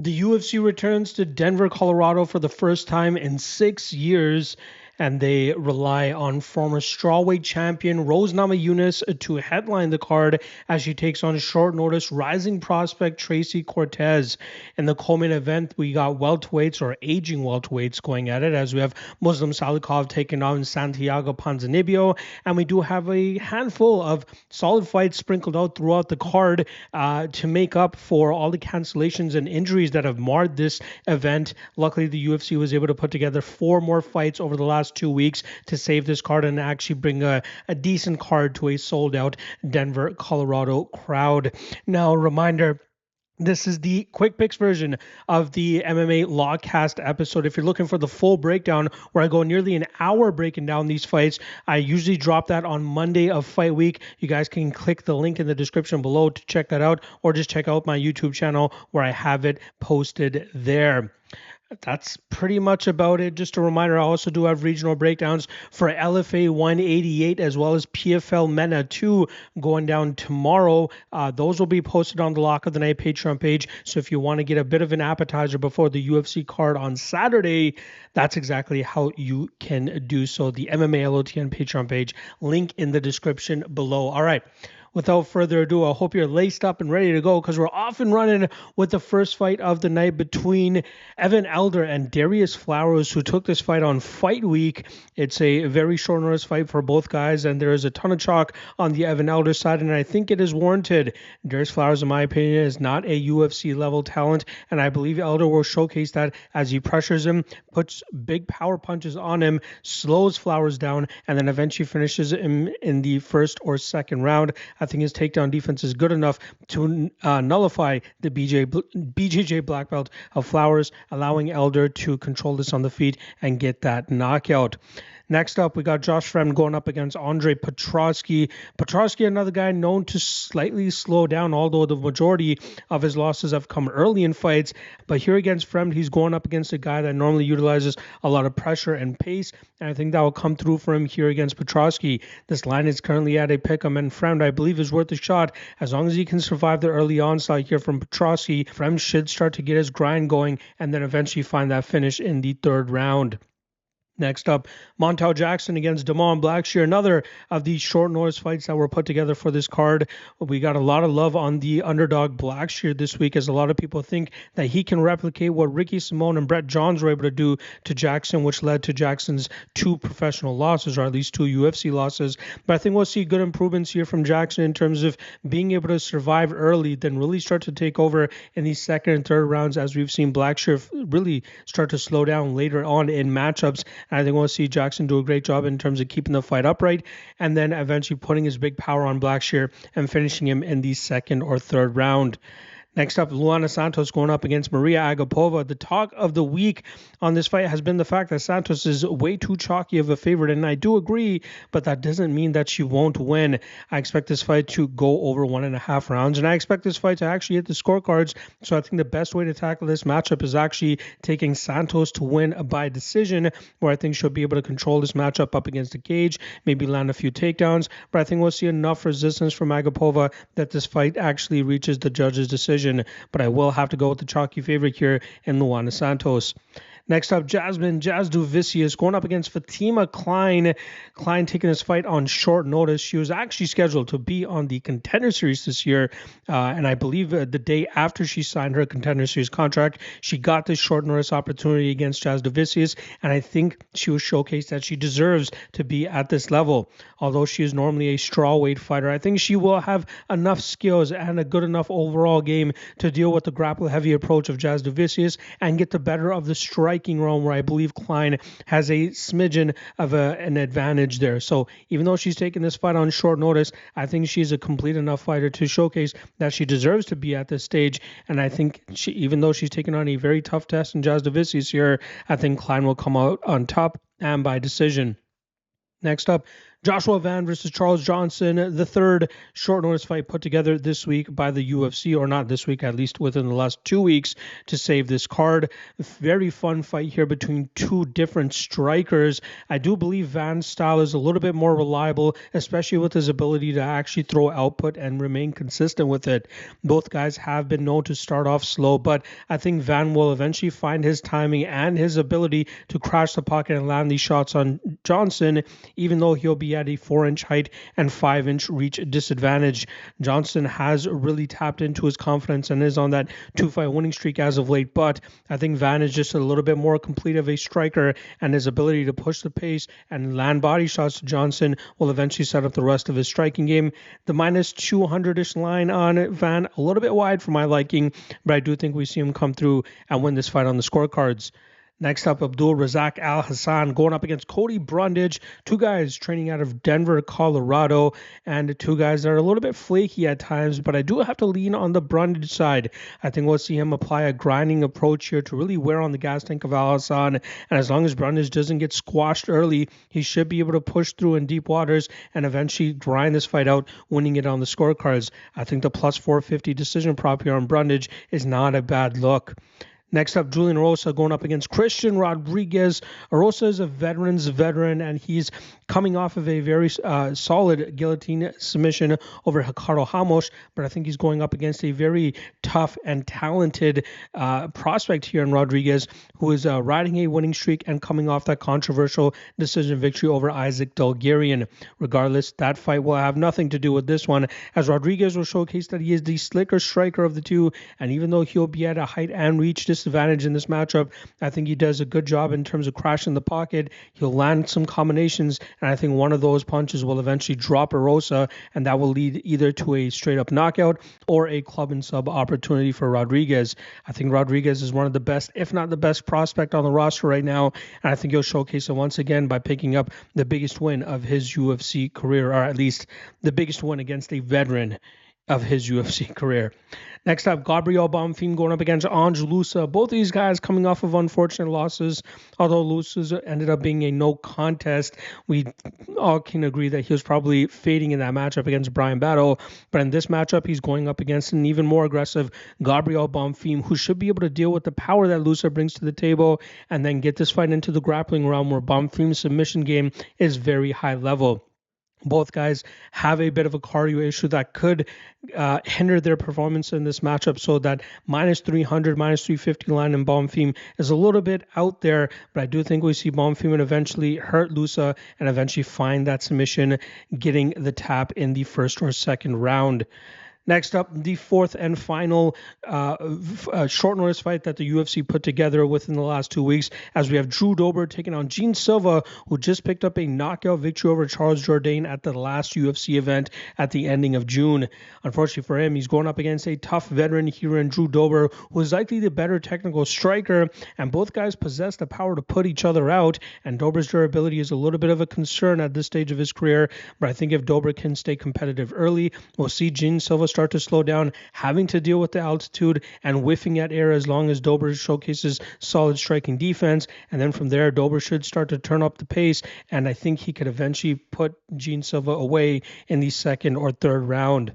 The UFC returns to Denver, Colorado for the first time in 6 years, and they rely on former strawweight champion Rose Namajunas to headline the card as she takes on short notice rising prospect Tracy Cortez. In the co-main event, we got welterweights or aging welterweights going at it, as we have Muslim Salikhov taking on Santiago Ponzinibbio, and we do have a handful of solid fights sprinkled out throughout the card to make up for all the cancellations and injuries that have marred this event. Luckily, the UFC was able to put together 4 more fights over the last 2 weeks to save this card and actually bring a decent card to a sold out Denver, Colorado crowd. Now, reminder, this is the quick picks version of the MMA Lawcast episode. If you're looking for the full breakdown, where I go nearly an hour breaking down these fights, I usually drop that on Monday of fight week. You guys can click the link in the description below to check that out, or just check out my YouTube channel where I have it posted there. That's pretty much about it. Just a reminder, I also do have regional breakdowns for LFA 188 as well as PFL MENA 2 going down tomorrow. Those will be posted on the Lock of the Night Patreon page. So if you want to get a bit of an appetizer before the UFC card on Saturday, that's exactly how you can do so. The MMA LOTN Patreon page, link in the description below. All right. Without further ado, I hope you're laced up and ready to go, because we're off and running with the first fight of the night between Evan Elder and Darius Flowers, who took this fight on Fight Week. It's a very short notice fight for both guys, and there is a ton of chalk on the Evan Elder side, and I think it is warranted. Darius Flowers, in my opinion, is not a UFC level talent, and I believe Elder will showcase that as he pressures him, puts big power punches on him, slows Flowers down, and then eventually finishes him in the first or second round. I think his takedown defense is good enough to nullify the BJJ black belt of Flowers, allowing Elder to control this on the feet and get that knockout. Next up, we got Josh Fremd going up against Andre Petroski. Petroski, another guy known to slightly slow down, although the majority of his losses have come early in fights. But here against Fremd, he's going up against a guy that normally utilizes a lot of pressure and pace, and I think that will come through for him here against Petroski. This line is currently at a pick'em, and Fremd, I believe, is worth a shot. As long as he can survive the early onslaught here from Petroski, Fremd should start to get his grind going and then eventually find that finish in the third round. Next up, Montel Jackson against Damon Blackshear, another of these short notice fights that were put together for this card. We got a lot of love on the underdog Blackshear this week, as a lot of people think that he can replicate what Ricky Simone and Brett Johns were able to do to Jackson, which led to Jackson's 2 professional losses, or at least 2 UFC losses. But I think we'll see good improvements here from Jackson in terms of being able to survive early, then really start to take over in these second and third rounds, as we've seen Blackshear really start to slow down later on in matchups. I think we'll see Jackson do a great job in terms of keeping the fight upright and then eventually putting his big power on Blackshear and finishing him in the second or third round. Next up, Luana Santos going up against Maria Agapova. The talk of the week on this fight has been the fact that Santos is way too chalky of a favorite, and I do agree, but that doesn't mean that she won't win. I expect this fight to go over 1.5 rounds, and I expect this fight to actually hit the scorecards, so I think the best way to tackle this matchup is actually taking Santos to win by decision, where I think she'll be able to control this matchup up against the cage, maybe land a few takedowns, but I think we'll see enough resistance from Agapova that this fight actually reaches the judge's decision. But I will have to go with the chalky favorite here in Luana Santos. Next up, Jasudavicius going up against Fatima Kline. Kline taking this fight on short notice. She was actually scheduled to be on the Contender Series this year, and I believe the day after she signed her Contender Series contract, she got this short notice opportunity against Jasudavicius, and I think she was showcased that she deserves to be at this level. Although she is normally a strawweight fighter, I think she will have enough skills and a good enough overall game to deal with the grapple-heavy approach of Jasudavicius and get the better of the striking realm, where I believe Kline has a smidgen of an advantage there. So even though she's taking this fight on short notice, I think she's a complete enough fighter to showcase that she deserves to be at this stage. And I think even though she's taking on a very tough test in Jasudavicius here, I think Kline will come out on top and by decision. Next up, Joshua Van versus Charles Johnson, the third short notice fight put together this week by the UFC, or not this week, at least within the last 2 weeks to save this card. Very fun fight here between two different strikers. I do believe Van's style is a little bit more reliable, especially with his ability to actually throw output and remain consistent with it. Both guys have been known to start off slow, but I think Van will eventually find his timing and his ability to crash the pocket and land these shots on Johnson, even though he'll be at a 4-inch height and 5-inch reach disadvantage. Johnson has really tapped into his confidence and is on that 2-fight winning streak as of late, but I think Van is just a little bit more complete of a striker, and his ability to push the pace and land body shots to Johnson will eventually set up the rest of his striking game. The minus 200-ish line on Van, a little bit wide for my liking, but I do think we see him come through and win this fight on the scorecards. Next up, Abdul Razak Alhassan going up against Cody Brundage. Two guys training out of Denver, Colorado, and two guys that are a little bit flaky at times, but I do have to lean on the Brundage side. I think we'll see him apply a grinding approach here to really wear on the gas tank of Alhassan, and as long as Brundage doesn't get squashed early, he should be able to push through in deep waters and eventually grind this fight out, winning it on the scorecards. I think the plus 450 decision prop here on Brundage is not a bad look. Next up, Julian Erosa going up against Christian Rodriguez. Erosa is a veteran's veteran, and he's coming off of a very solid guillotine submission over Ricardo Ramos, but I think he's going up against a very tough and talented prospect here in Rodriguez, who is riding a winning streak and coming off that controversial decision victory over Isaac Dulgarian. Regardless, that fight will have nothing to do with this one, as Rodriguez will showcase that he is the slicker striker of the two, and even though he'll be at a height and reach disadvantage in this matchup, I think he does a good job in terms of crashing the pocket. He'll land some combinations, and I think one of those punches will eventually drop Erosa, and that will lead either to a straight up knockout or a club and sub opportunity for Rodriguez. I think Rodriguez is one of the best, if not the best prospect on the roster right now, and I think he'll showcase it once again by picking up the biggest win of his UFC career, or at least the biggest win against a veteran of his UFC career. Next up, Gabriel Bonfim going up against Loosa. Both of these guys coming off of unfortunate losses, although Loosa ended up being a no contest. We all can agree that he was probably fading in that matchup against Brian Battle, but in this matchup, he's going up against an even more aggressive Gabriel Bonfim, who should be able to deal with the power that Loosa brings to the table and then get this fight into the grappling realm where Bonfim's submission game is very high level. Both guys have a bit of a cardio issue that could hinder their performance in this matchup, so that minus 300, minus 350 line in Bonfim is a little bit out there, but I do think we see Bonfim eventually hurt Loosa and eventually find that submission, getting the tap in the first or second round. Next up, the fourth and final short notice fight that the UFC put together within the last 2 weeks, as we have Drew Dober taking on Gene Silva, who just picked up a knockout victory over Charles Jourdain at the last UFC event at the ending of June. Unfortunately for him, he's going up against a tough veteran here in Drew Dober, who is likely the better technical striker, and both guys possess the power to put each other out, and Dober's durability is a little bit of a concern at this stage of his career, but I think if Dober can stay competitive early, we'll see Gene Silva start to slow down, having to deal with the altitude and whiffing at air, as long as Dober showcases solid striking defense. And then from there, Dober should start to turn up the pace, and I think he could eventually put Gene Silva away in the second or third round.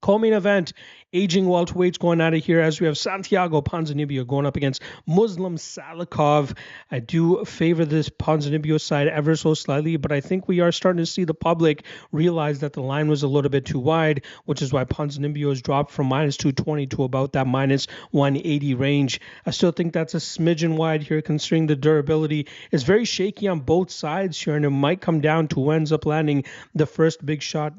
Co-main event, aging welterweights going out of here, as we have Santiago Ponzinibbio going up against Muslim Salikhov. I do favor this Ponzinibbio side ever so slightly, but I think we are starting to see the public realize that the line was a little bit too wide, which is why Ponzinibbio has dropped from minus 220 to about that minus 180 range. I still think that's a smidgen wide here, considering the durability is very shaky on both sides here, and it might come down to who ends up landing the first big shot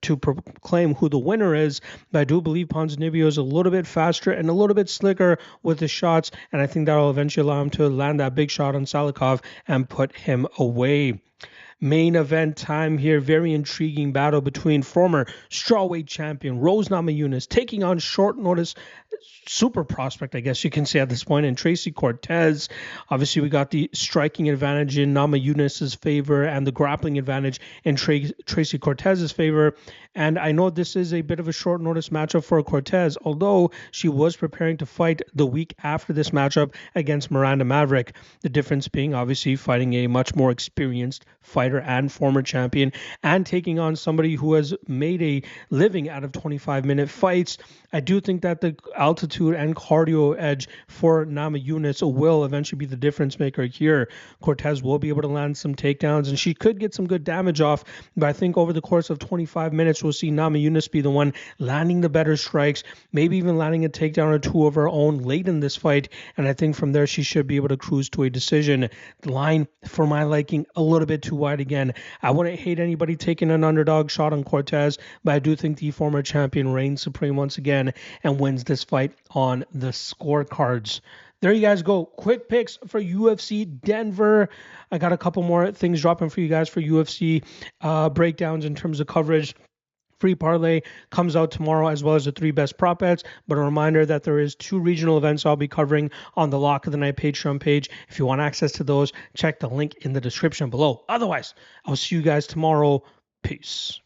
to proclaim who the winner is, but I do believe Ponzinibbio is a little bit faster and a little bit slicker with his shots, and I think that will eventually allow him to land that big shot on Salikhov and put him away. Main event time here. Very intriguing battle between former strawweight champion Rose Namajunas taking on short notice super prospect, I guess you can say at this point. And Tracy Cortez, obviously we got the striking advantage in Namajunas' favor and the grappling advantage in Tracy Cortez's favor. And I know this is a bit of a short notice matchup for Cortez, although she was preparing to fight the week after this matchup against Miranda Maverick. The difference being obviously fighting a much more experienced fighter and former champion and taking on somebody who has made a living out of 25-minute fights. I do think that the altitude and cardio edge for Namajunas will eventually be the difference maker here. Cortez will be able to land some takedowns and she could get some good damage off, but I think over the course of 25 minutes we'll see Namajunas be the one landing the better strikes, maybe even landing a takedown or two of her own late in this fight, and I think from there she should be able to cruise to a decision. The line, for my liking, a little bit too wide again. I wouldn't hate anybody taking an underdog shot on Cortez, but I do think the former champion reigns supreme once again and wins this fight on the scorecards. There you guys go. Quick picks for UFC Denver. I got a couple more things dropping for you guys for UFC breakdowns in terms of coverage. Free parlay comes out tomorrow, as well as the 3 best prop bets. But a reminder that there is 2 regional events I'll be covering on the Lock of the Night Patreon page. If you want access to those, check the link in the description below. Otherwise, I'll see you guys tomorrow. Peace.